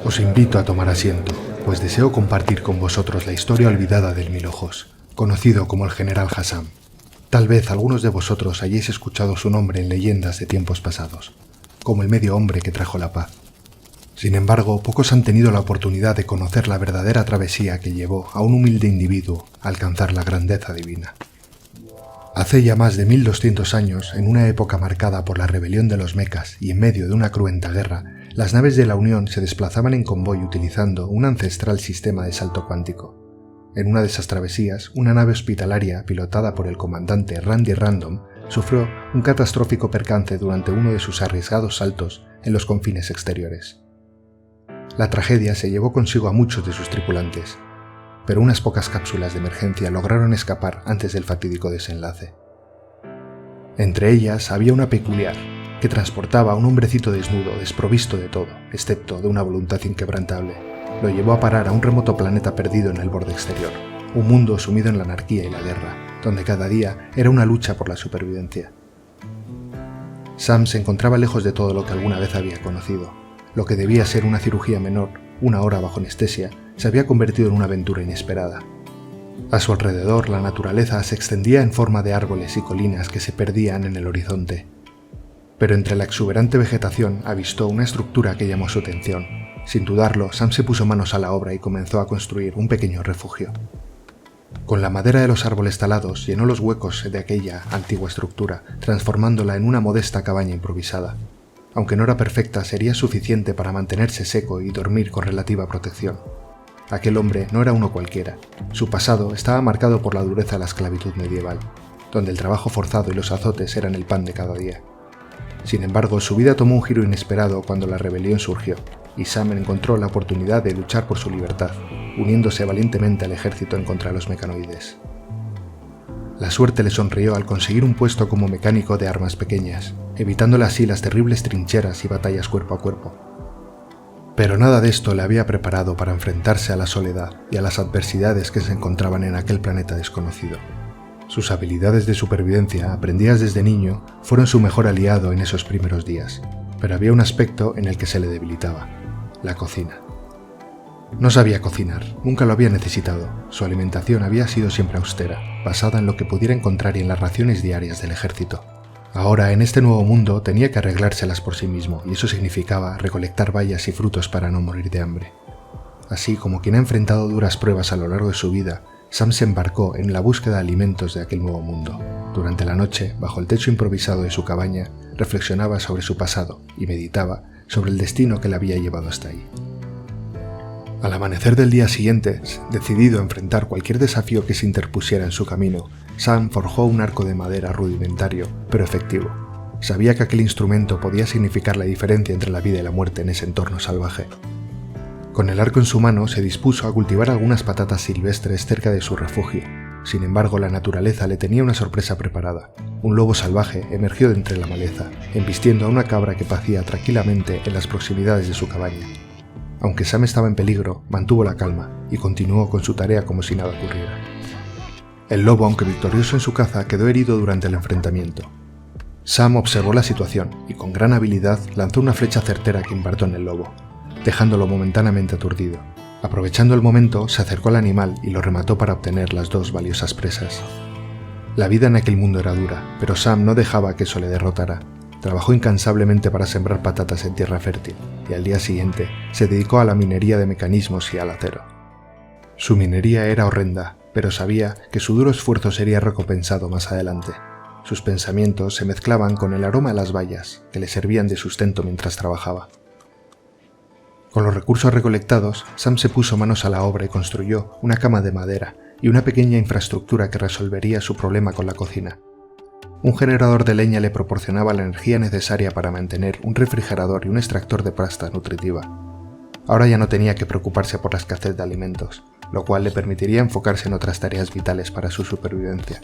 Os invito a tomar asiento, pues deseo compartir con vosotros la historia olvidada del Mil Ojos, conocido como el General Hassam. Tal vez algunos de vosotros hayáis escuchado su nombre en leyendas de tiempos pasados, como el medio hombre que trajo la paz. Sin embargo, pocos han tenido la oportunidad de conocer la verdadera travesía que llevó a un humilde individuo a alcanzar la grandeza divina. Hace ya más de 1200 años, en una época marcada por la rebelión de los mecas y en medio de una cruenta guerra, las naves de la Unión se desplazaban en convoy utilizando un ancestral sistema de salto cuántico. En una de esas travesías, una nave hospitalaria pilotada por el comandante Randy Random sufrió un catastrófico percance durante uno de sus arriesgados saltos en los confines exteriores. La tragedia se llevó consigo a muchos de sus tripulantes, pero unas pocas cápsulas de emergencia lograron escapar antes del fatídico desenlace. Entre ellas había una peculiar, que transportaba a un hombrecito desnudo, desprovisto de todo, excepto de una voluntad inquebrantable. Lo llevó a parar a un remoto planeta perdido en el borde exterior, un mundo sumido en la anarquía y la guerra, donde cada día era una lucha por la supervivencia. Sam se encontraba lejos de todo lo que alguna vez había conocido. Lo que debía ser una cirugía menor, una hora bajo anestesia, se había convertido en una aventura inesperada. A su alrededor, la naturaleza se extendía en forma de árboles y colinas que se perdían en el horizonte. Pero entre la exuberante vegetación avistó una estructura que llamó su atención. Sin dudarlo, Sam se puso manos a la obra y comenzó a construir un pequeño refugio. Con la madera de los árboles talados llenó los huecos de aquella antigua estructura, transformándola en una modesta cabaña improvisada. Aunque no era perfecta, sería suficiente para mantenerse seco y dormir con relativa protección. Aquel hombre no era uno cualquiera. Su pasado estaba marcado por la dureza de la esclavitud medieval, donde el trabajo forzado y los azotes eran el pan de cada día. Sin embargo, su vida tomó un giro inesperado cuando la rebelión surgió, y Sam encontró la oportunidad de luchar por su libertad, uniéndose valientemente al ejército en contra de los mecanoides. La suerte le sonrió al conseguir un puesto como mecánico de armas pequeñas, evitándole así las terribles trincheras y batallas cuerpo a cuerpo. Pero nada de esto le había preparado para enfrentarse a la soledad y a las adversidades que se encontraban en aquel planeta desconocido. Sus habilidades de supervivencia, aprendidas desde niño, fueron su mejor aliado en esos primeros días, pero había un aspecto en el que se le debilitaba: la cocina. No sabía cocinar, nunca lo había necesitado. Su alimentación había sido siempre austera, basada en lo que pudiera encontrar y en las raciones diarias del ejército. Ahora, en este nuevo mundo, tenía que arreglárselas por sí mismo, y eso significaba recolectar bayas y frutos para no morir de hambre. Así como quien ha enfrentado duras pruebas a lo largo de su vida, Sam se embarcó en la búsqueda de alimentos de aquel nuevo mundo. Durante la noche, bajo el techo improvisado de su cabaña, reflexionaba sobre su pasado y meditaba sobre el destino que le había llevado hasta ahí. Al amanecer del día siguiente, decidido a enfrentar cualquier desafío que se interpusiera en su camino, Sam forjó un arco de madera rudimentario, pero efectivo. Sabía que aquel instrumento podía significar la diferencia entre la vida y la muerte en ese entorno salvaje. Con el arco en su mano, se dispuso a cultivar algunas patatas silvestres cerca de su refugio. Sin embargo, la naturaleza le tenía una sorpresa preparada. Un lobo salvaje emergió de entre la maleza, embistiendo a una cabra que pacía tranquilamente en las proximidades de su cabaña. Aunque Sam estaba en peligro, mantuvo la calma y continuó con su tarea como si nada ocurriera. El lobo, aunque victorioso en su caza, quedó herido durante el enfrentamiento. Sam observó la situación y con gran habilidad lanzó una flecha certera que impactó en el lobo, dejándolo momentáneamente aturdido. Aprovechando el momento, se acercó al animal y lo remató para obtener las dos valiosas presas. La vida en aquel mundo era dura, pero Sam no dejaba que eso le derrotara. Trabajó incansablemente para sembrar patatas en tierra fértil, y al día siguiente se dedicó a la minería de mecanismos y al acero. Su minería era horrenda, pero sabía que su duro esfuerzo sería recompensado más adelante. Sus pensamientos se mezclaban con el aroma de las bayas, que le servían de sustento mientras trabajaba. Con los recursos recolectados, Sam se puso manos a la obra y construyó una cama de madera y una pequeña infraestructura que resolvería su problema con la cocina. Un generador de leña le proporcionaba la energía necesaria para mantener un refrigerador y un extractor de pasta nutritiva. Ahora ya no tenía que preocuparse por la escasez de alimentos, lo cual le permitiría enfocarse en otras tareas vitales para su supervivencia.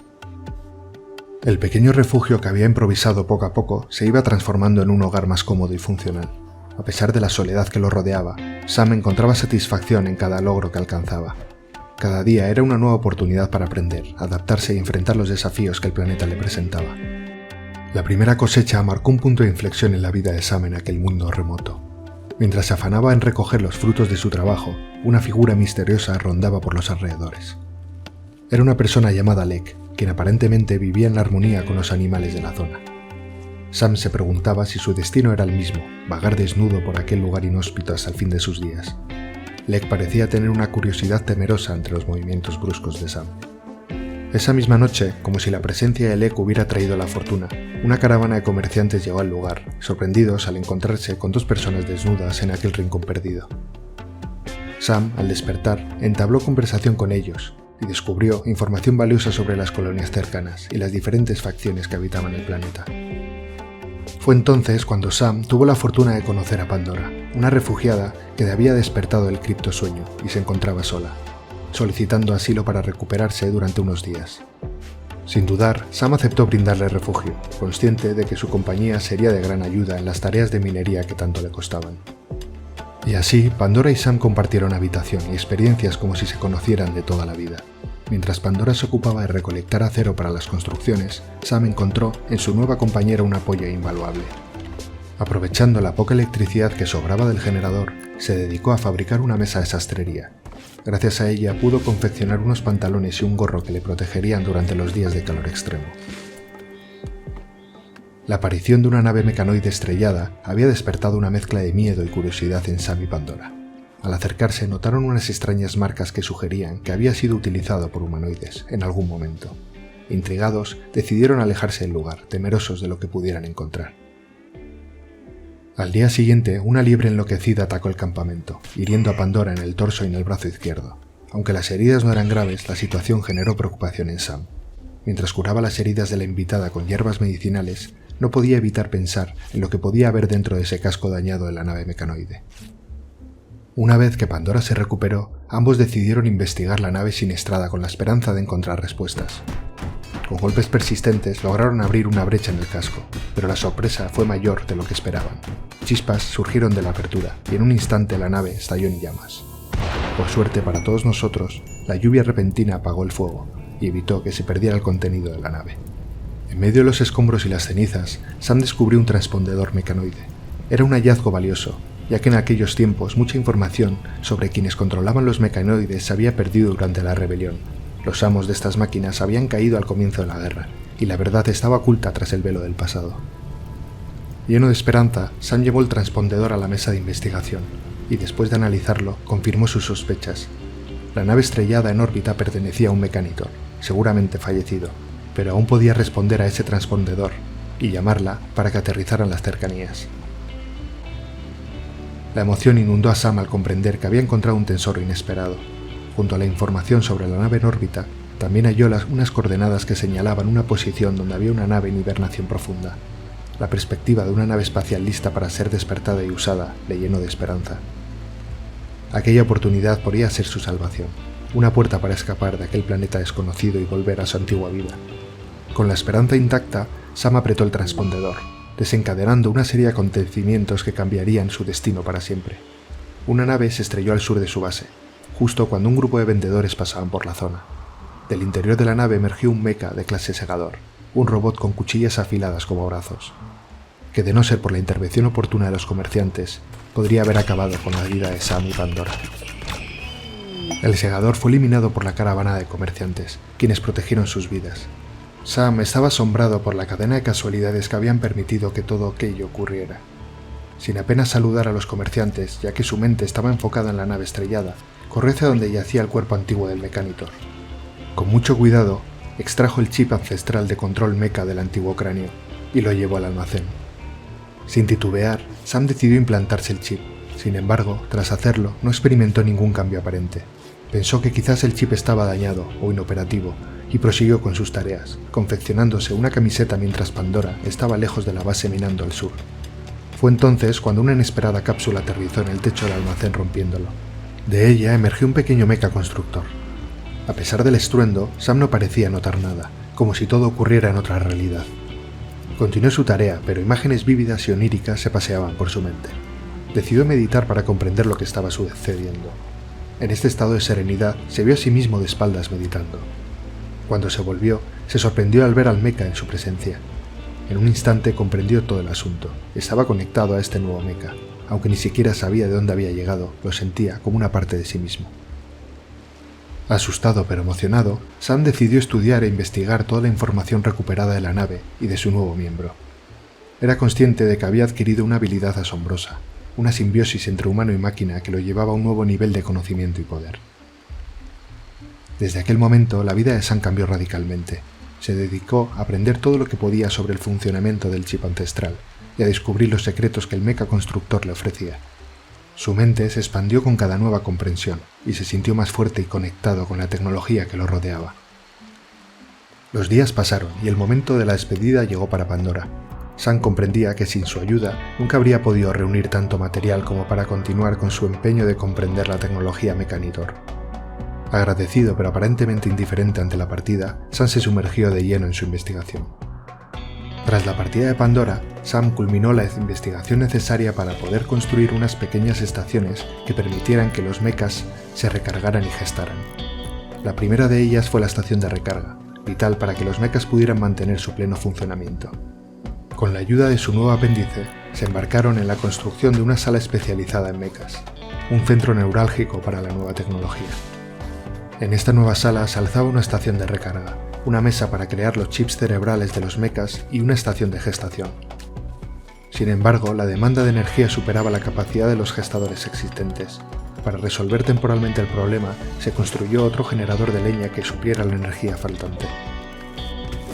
El pequeño refugio que había improvisado poco a poco se iba transformando en un hogar más cómodo y funcional. A pesar de la soledad que lo rodeaba, Sam encontraba satisfacción en cada logro que alcanzaba. Cada día era una nueva oportunidad para aprender, adaptarse y enfrentar los desafíos que el planeta le presentaba. La primera cosecha marcó un punto de inflexión en la vida de Sam en aquel mundo remoto. Mientras se afanaba en recoger los frutos de su trabajo, una figura misteriosa rondaba por los alrededores. Era una persona llamada Lek, quien aparentemente vivía en armonía con los animales de la zona. Sam se preguntaba si su destino era el mismo, vagar desnudo por aquel lugar inhóspito hasta el fin de sus días. Lek parecía tener una curiosidad temerosa ante los movimientos bruscos de Sam. Esa misma noche, como si la presencia de Lek hubiera traído la fortuna, una caravana de comerciantes llegó al lugar, sorprendidos al encontrarse con dos personas desnudas en aquel rincón perdido. Sam, al despertar, entabló conversación con ellos y descubrió información valiosa sobre las colonias cercanas y las diferentes facciones que habitaban el planeta. Fue entonces cuando Sam tuvo la fortuna de conocer a Pandora, una refugiada que había despertado del criptosueño y se encontraba sola, solicitando asilo para recuperarse durante unos días. Sin dudar, Sam aceptó brindarle refugio, consciente de que su compañía sería de gran ayuda en las tareas de minería que tanto le costaban. Y así, Pandora y Sam compartieron habitación y experiencias como si se conocieran de toda la vida. Mientras Pandora se ocupaba de recolectar acero para las construcciones, Sam encontró en su nueva compañera un apoyo invaluable. Aprovechando la poca electricidad que sobraba del generador, se dedicó a fabricar una mesa de sastrería. Gracias a ella pudo confeccionar unos pantalones y un gorro que le protegerían durante los días de calor extremo. La aparición de una nave mecanoide estrellada había despertado una mezcla de miedo y curiosidad en Sam y Pandora. Al acercarse notaron unas extrañas marcas que sugerían que había sido utilizado por humanoides en algún momento. Intrigados, decidieron alejarse del lugar, temerosos de lo que pudieran encontrar. Al día siguiente, una liebre enloquecida atacó el campamento, hiriendo a Pandora en el torso y en el brazo izquierdo. Aunque las heridas no eran graves, la situación generó preocupación en Sam. Mientras curaba las heridas de la invitada con hierbas medicinales, no podía evitar pensar en lo que podía haber dentro de ese casco dañado de la nave mecanoide. Una vez que Pandora se recuperó, ambos decidieron investigar la nave siniestrada con la esperanza de encontrar respuestas. Con golpes persistentes lograron abrir una brecha en el casco, pero la sorpresa fue mayor de lo que esperaban. Chispas surgieron de la apertura y en un instante la nave estalló en llamas. Por suerte para todos nosotros, la lluvia repentina apagó el fuego y evitó que se perdiera el contenido de la nave. En medio de los escombros y las cenizas, Sam descubrió un transpondedor mecanoide. Era un hallazgo valioso, ya que en aquellos tiempos mucha información sobre quienes controlaban los mecanoides se había perdido durante la rebelión. Los amos de estas máquinas habían caído al comienzo de la guerra, y la verdad estaba oculta tras el velo del pasado. Lleno de esperanza, Sam llevó el transpondedor a la mesa de investigación, y después de analizarlo, confirmó sus sospechas. La nave estrellada en órbita pertenecía a un Mecanitor, seguramente fallecido, pero aún podía responder a ese transpondedor y llamarla para que aterrizara en las cercanías. La emoción inundó a Sam al comprender que había encontrado un tesoro inesperado. Junto a la información sobre la nave en órbita, también halló unas coordenadas que señalaban una posición donde había una nave en hibernación profunda. La perspectiva de una nave espacial lista para ser despertada y usada le llenó de esperanza. Aquella oportunidad podría ser su salvación, una puerta para escapar de aquel planeta desconocido y volver a su antigua vida. Con la esperanza intacta, Sam apretó el transpondedor, desencadenando una serie de acontecimientos que cambiarían su destino para siempre. Una nave se estrelló al sur de su base, justo cuando un grupo de vendedores pasaban por la zona. Del interior de la nave emergió un mecha de clase segador, un robot con cuchillas afiladas como brazos, que de no ser por la intervención oportuna de los comerciantes, podría haber acabado con la vida de Sam y Pandora. El segador fue eliminado por la caravana de comerciantes, quienes protegieron sus vidas. Sam estaba asombrado por la cadena de casualidades que habían permitido que todo aquello ocurriera. Sin apenas saludar a los comerciantes, ya que su mente estaba enfocada en la nave estrellada, corrió hacia donde yacía el cuerpo antiguo del Mecanitor. Con mucho cuidado, extrajo el chip ancestral de control mecha del antiguo cráneo y lo llevó al almacén. Sin titubear, Sam decidió implantarse el chip. Sin embargo, tras hacerlo, no experimentó ningún cambio aparente. Pensó que quizás el chip estaba dañado o inoperativo y prosiguió con sus tareas, confeccionándose una camiseta mientras Pandora estaba lejos de la base minando al sur. Fue entonces cuando una inesperada cápsula aterrizó en el techo del almacén rompiéndolo. De ella emergió un pequeño mecha constructor. A pesar del estruendo, Sam no parecía notar nada, como si todo ocurriera en otra realidad. Continuó su tarea, pero imágenes vívidas y oníricas se paseaban por su mente. Decidió meditar para comprender lo que estaba sucediendo. En este estado de serenidad se vio a sí mismo de espaldas meditando. Cuando se volvió, se sorprendió al ver al mecha en su presencia. En un instante comprendió todo el asunto. Estaba conectado a este nuevo mecha. Aunque ni siquiera sabía de dónde había llegado, lo sentía como una parte de sí mismo. Asustado pero emocionado, Sam decidió estudiar e investigar toda la información recuperada de la nave y de su nuevo miembro. Era consciente de que había adquirido una habilidad asombrosa, una simbiosis entre humano y máquina que lo llevaba a un nuevo nivel de conocimiento y poder. Desde aquel momento, la vida de Sam cambió radicalmente. Se dedicó a aprender todo lo que podía sobre el funcionamiento del chip ancestral y a descubrir los secretos que el mecha constructor le ofrecía. Su mente se expandió con cada nueva comprensión y se sintió más fuerte y conectado con la tecnología que lo rodeaba. Los días pasaron y el momento de la despedida llegó para Pandora. Sam comprendía que sin su ayuda nunca habría podido reunir tanto material como para continuar con su empeño de comprender la tecnología Mechanitor. Agradecido pero aparentemente indiferente ante la partida, Sam se sumergió de lleno en su investigación. Tras la partida de Pandora, Sam culminó la investigación necesaria para poder construir unas pequeñas estaciones que permitieran que los mechas se recargaran y gestaran. La primera de ellas fue la estación de recarga, vital para que los mechas pudieran mantener su pleno funcionamiento. Con la ayuda de su nuevo apéndice, se embarcaron en la construcción de una sala especializada en mechas, un centro neurálgico para la nueva tecnología. En esta nueva sala se alzaba una estación de recarga, una mesa para crear los chips cerebrales de los mechas y una estación de gestación. Sin embargo, la demanda de energía superaba la capacidad de los gestadores existentes. Para resolver temporalmente el problema, se construyó otro generador de leña que supliera la energía faltante.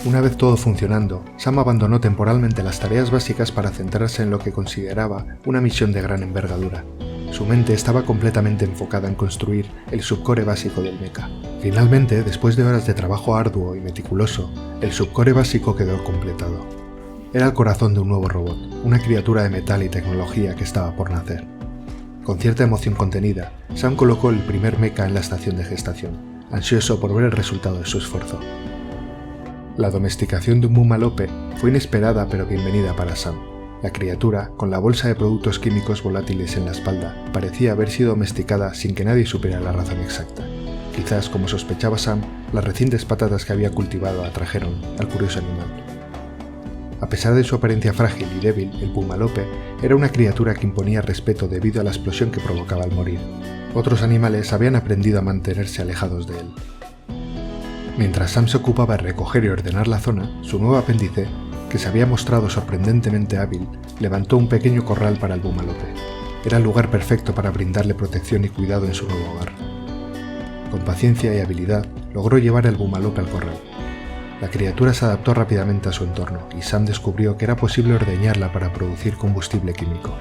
Una vez todo funcionando, Sam abandonó temporalmente las tareas básicas para centrarse en lo que consideraba una misión de gran envergadura. Su mente estaba completamente enfocada en construir el subcore básico del mecha. Finalmente, después de horas de trabajo arduo y meticuloso, el subcore básico quedó completado. Era el corazón de un nuevo robot, una criatura de metal y tecnología que estaba por nacer. Con cierta emoción contenida, Sam colocó el primer mecha en la estación de gestación, ansioso por ver el resultado de su esfuerzo. La domesticación de un Mumalope fue inesperada pero bienvenida para Sam. La criatura, con la bolsa de productos químicos volátiles en la espalda, parecía haber sido domesticada sin que nadie supiera la razón exacta. Quizás, como sospechaba Sam, las recientes patatas que había cultivado atrajeron al curioso animal. A pesar de su apariencia frágil y débil, el Pumalope era una criatura que imponía respeto debido a la explosión que provocaba al morir. Otros animales habían aprendido a mantenerse alejados de él. Mientras Sam se ocupaba de recoger y ordenar la zona, su nuevo apéndice, que se había mostrado sorprendentemente hábil, levantó un pequeño corral para el Pumalope. Era el lugar perfecto para brindarle protección y cuidado en su nuevo hogar. Con paciencia y habilidad, logró llevar el Pumalope al corral. La criatura se adaptó rápidamente a su entorno y Sam descubrió que era posible ordeñarla para producir combustible químico.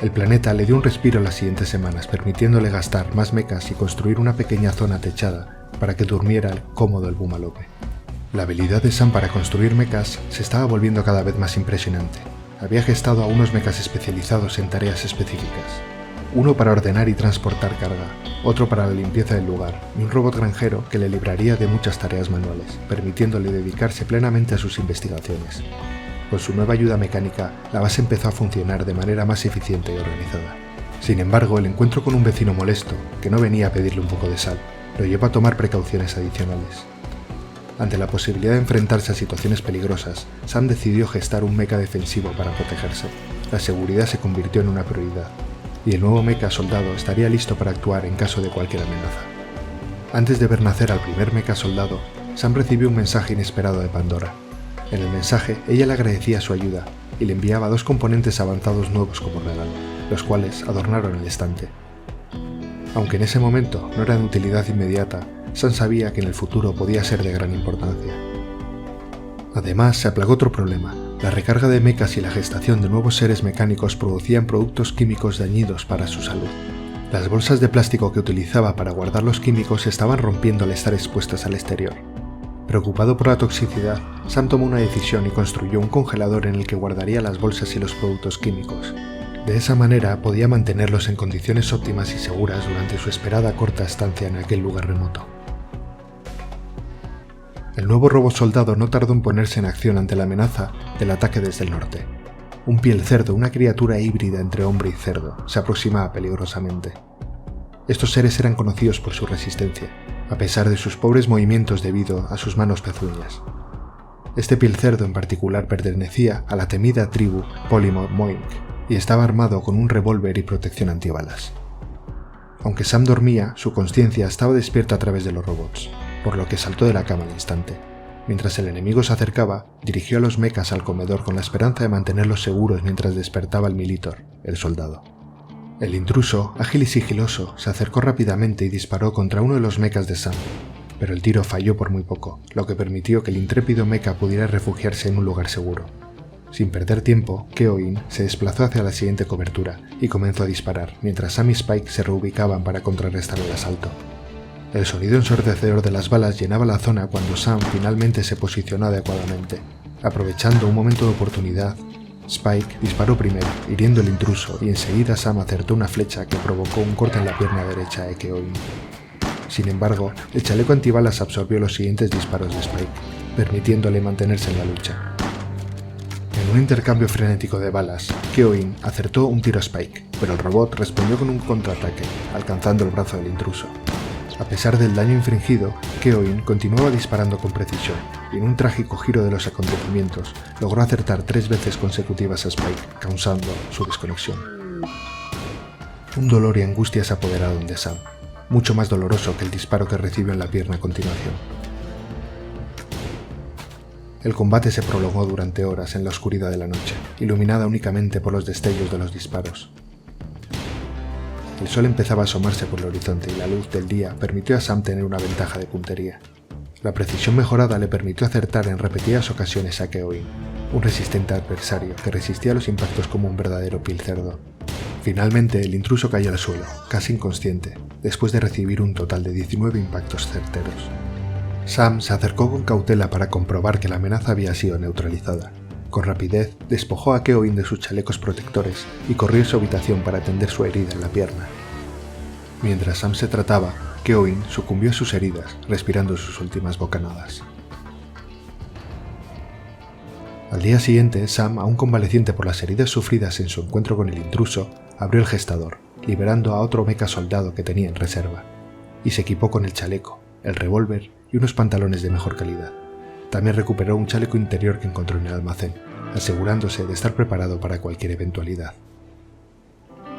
El planeta le dio un respiro las siguientes semanas, permitiéndole gastar más mechas y construir una pequeña zona techada para que durmiera cómodo el Pumalope. La habilidad de Sam para construir mechas se estaba volviendo cada vez más impresionante. Había gestado a unos mechas especializados en tareas específicas. Uno para ordenar y transportar carga, otro para la limpieza del lugar y un robot granjero que le libraría de muchas tareas manuales, permitiéndole dedicarse plenamente a sus investigaciones. Con su nueva ayuda mecánica, la base empezó a funcionar de manera más eficiente y organizada. Sin embargo, el encuentro con un vecino molesto, que no venía a pedirle un poco de sal, lo llevó a tomar precauciones adicionales. Ante la posibilidad de enfrentarse a situaciones peligrosas, Sam decidió gestar un mecha defensivo para protegerse. La seguridad se convirtió en una prioridad, y el nuevo mecha soldado estaría listo para actuar en caso de cualquier amenaza. Antes de ver nacer al primer mecha soldado, Sam recibió un mensaje inesperado de Pandora. En el mensaje, ella le agradecía su ayuda y le enviaba 2 componentes avanzados nuevos como regalo, los cuales adornaron el estante. Aunque en ese momento no eran de utilidad inmediata, Sam sabía que en el futuro podía ser de gran importancia. Además, se aplagó otro problema. La recarga de mechas y la gestación de nuevos seres mecánicos producían productos químicos dañinos para su salud. Las bolsas de plástico que utilizaba para guardar los químicos se estaban rompiendo al estar expuestas al exterior. Preocupado por la toxicidad, Sam tomó una decisión y construyó un congelador en el que guardaría las bolsas y los productos químicos. De esa manera podía mantenerlos en condiciones óptimas y seguras durante su esperada corta estancia en aquel lugar remoto. El nuevo robot soldado no tardó en ponerse en acción ante la amenaza del ataque desde el norte. Un piel cerdo, una criatura híbrida entre hombre y cerdo, se aproximaba peligrosamente. Estos seres eran conocidos por su resistencia, a pesar de sus pobres movimientos debido a sus manos pezuñas. Este pielcerdo en particular pertenecía a la temida tribu Polymorph Moink y estaba armado con un revólver y protección antibalas. Aunque Sam dormía, su conciencia estaba despierta a través de los robots, por lo que saltó de la cama al instante. Mientras el enemigo se acercaba, dirigió a los mechas al comedor con la esperanza de mantenerlos seguros mientras despertaba el Militor, el soldado. El intruso, ágil y sigiloso, se acercó rápidamente y disparó contra uno de los mechas de Sam, pero el tiro falló por muy poco, lo que permitió que el intrépido mecha pudiera refugiarse en un lugar seguro. Sin perder tiempo, Keoin se desplazó hacia la siguiente cobertura y comenzó a disparar, mientras Sam y Spike se reubicaban para contrarrestar el asalto. El sonido ensordecedor de las balas llenaba la zona cuando Sam finalmente se posicionó adecuadamente. Aprovechando un momento de oportunidad, Spike disparó primero, hiriendo al intruso, y enseguida Sam acertó una flecha que provocó un corte en la pierna derecha de Keoin. Sin embargo, el chaleco antibalas absorbió los siguientes disparos de Spike, permitiéndole mantenerse en la lucha. En un intercambio frenético de balas, Keoin acertó un tiro a Spike, pero el robot respondió con un contraataque, alcanzando el brazo del intruso. A pesar del daño infringido, Keoin continuaba disparando con precisión, y en un trágico giro de los acontecimientos, logró acertar 3 veces consecutivas a Spike, causando su desconexión. Un dolor y angustia se apoderaron de Sam, mucho más doloroso que el disparo que recibió en la pierna a continuación. El combate se prolongó durante horas en la oscuridad de la noche, iluminada únicamente por los destellos de los disparos. El sol empezaba a asomarse por el horizonte y la luz del día permitió a Sam tener una ventaja de puntería. La precisión mejorada le permitió acertar en repetidas ocasiones a Keoin, un resistente adversario que resistía los impactos como un verdadero pielcerdo. Finalmente, el intruso cayó al suelo, casi inconsciente, después de recibir un total de 19 impactos certeros. Sam se acercó con cautela para comprobar que la amenaza había sido neutralizada. Con rapidez, despojó a Keoin de sus chalecos protectores y corrió a su habitación para atender su herida en la pierna. Mientras Sam se trataba, Keoin sucumbió a sus heridas, respirando sus últimas bocanadas. Al día siguiente, Sam, aún convaleciente por las heridas sufridas en su encuentro con el intruso, abrió el gestador, liberando a otro mecha soldado que tenía en reserva, y se equipó con el chaleco, el revólver y unos pantalones de mejor calidad. También recuperó un chaleco interior que encontró en el almacén, asegurándose de estar preparado para cualquier eventualidad.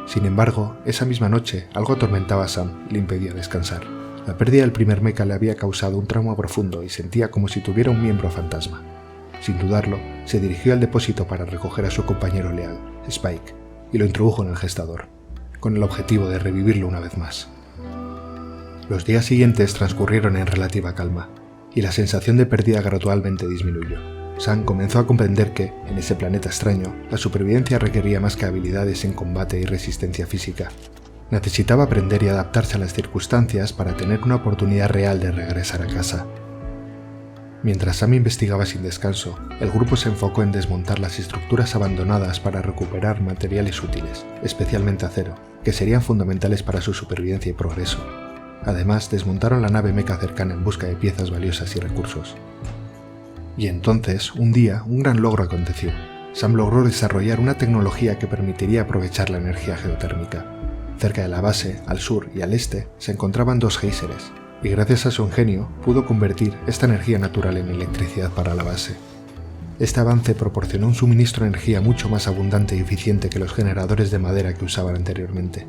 Sin embargo, esa misma noche algo atormentaba a Sam y le impedía descansar. La pérdida del primer mecha le había causado un trauma profundo y sentía como si tuviera un miembro fantasma. Sin dudarlo, se dirigió al depósito para recoger a su compañero leal, Spike, y lo introdujo en el gestador, con el objetivo de revivirlo una vez más. Los días siguientes transcurrieron en relativa calma, y la sensación de pérdida gradualmente disminuyó. Sam comenzó a comprender que, en ese planeta extraño, la supervivencia requería más que habilidades en combate y resistencia física. Necesitaba aprender y adaptarse a las circunstancias para tener una oportunidad real de regresar a casa. Mientras Sam investigaba sin descanso, el grupo se enfocó en desmontar las estructuras abandonadas para recuperar materiales útiles, especialmente acero, que serían fundamentales para su supervivencia y progreso. Además, desmontaron la nave mecha cercana en busca de piezas valiosas y recursos. Y entonces, un día, un gran logro aconteció. Sam logró desarrollar una tecnología que permitiría aprovechar la energía geotérmica. Cerca de la base, al sur y al este, se encontraban 2 géiseres, y gracias a su ingenio, pudo convertir esta energía natural en electricidad para la base. Este avance proporcionó un suministro de energía mucho más abundante y eficiente que los generadores de madera que usaban anteriormente.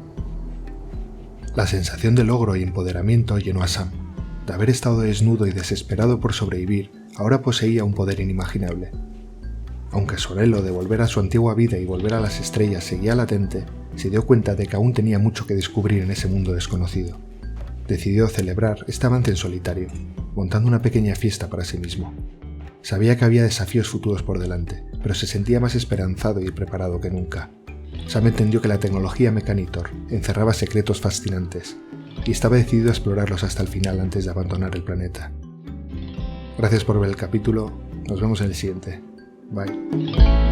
La sensación de logro y empoderamiento llenó a Sam. De haber estado desnudo y desesperado por sobrevivir, ahora poseía un poder inimaginable. Aunque su anhelo de volver a su antigua vida y volver a las estrellas seguía latente, se dio cuenta de que aún tenía mucho que descubrir en ese mundo desconocido. Decidió celebrar este avance en solitario, montando una pequeña fiesta para sí mismo. Sabía que había desafíos futuros por delante, pero se sentía más esperanzado y preparado que nunca. Sam entendió que la tecnología Mechanitor encerraba secretos fascinantes, y estaba decidido a explorarlos hasta el final antes de abandonar el planeta. Gracias por ver el capítulo, nos vemos en el siguiente. Bye.